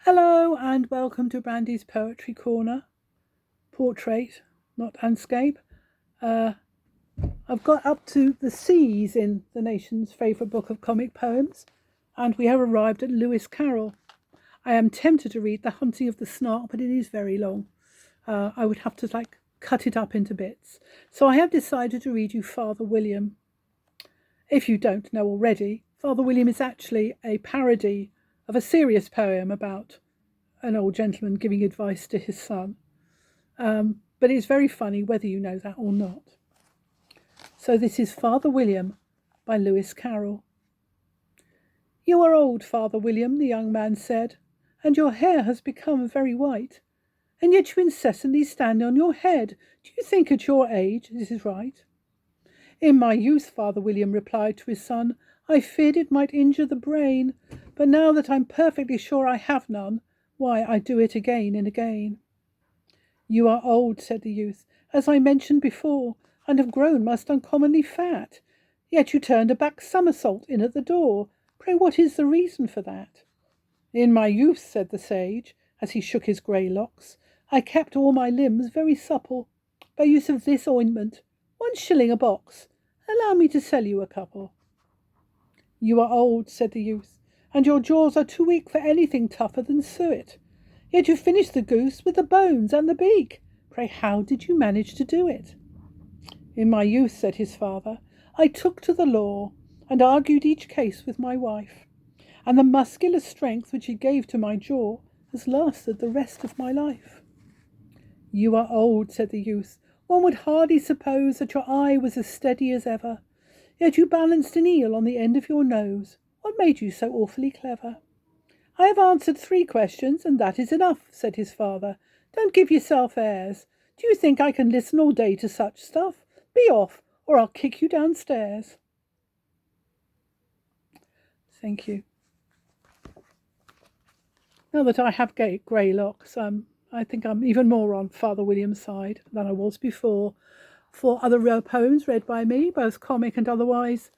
Hello and welcome to Brandy's Poetry Corner. Portrait, not landscape. I've got up to the C's in the nation's favourite book of comic poems, and we have arrived at Lewis Carroll. I am tempted to read The Hunting of the Snark, but it is very long. I would have to cut it up into bits. So I have decided to read you Father William. If you don't know already, Father William is actually a parody of a serious poem about an old gentleman giving advice to his son. But it's very funny whether you know that or not. So this is Father William by Lewis Carroll. "You are old, Father William," the young man said, "and your hair has become very white. And yet you incessantly stand on your head. Do you think at your age this is right?" "In my youth," Father William replied to his son, "I feared it might injure the brain, but now that I'm perfectly sure I have none, why, I do it again and again." "You are old," said the youth, "as I mentioned before, and have grown most uncommonly fat. Yet you turned a back somersault in at the door. Pray, what is the reason for that?" "In my youth," said the sage, as he shook his grey locks, "I kept all my limbs very supple, by use of this ointment, 1 shilling a box. Allow me to sell you a couple." "You are old," said the youth, "and your jaws are too weak for anything tougher than suet. Yet you finished the goose with the bones and the beak. Pray, how did you manage to do it?" "In my youth," said his father, "I took to the law, and argued each case with my wife, and the muscular strength which it gave to my jaw has lasted the rest of my life." "You are old," said the youth. "One would hardly suppose that your eye was as steady as ever. Yet you balanced an eel on the end of your nose. What made you so awfully clever?" "I have answered 3 questions, and that is enough," said his father. "Don't give yourself airs. Do you think I can listen all day to such stuff? Be off, or I'll kick you downstairs." Thank you. Now that I have grey locks, I think I'm even more on Father William's side than I was before. For other poems read by me, both comic and otherwise,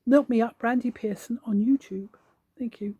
look me up Brandy Pearson on YouTube. Thank you.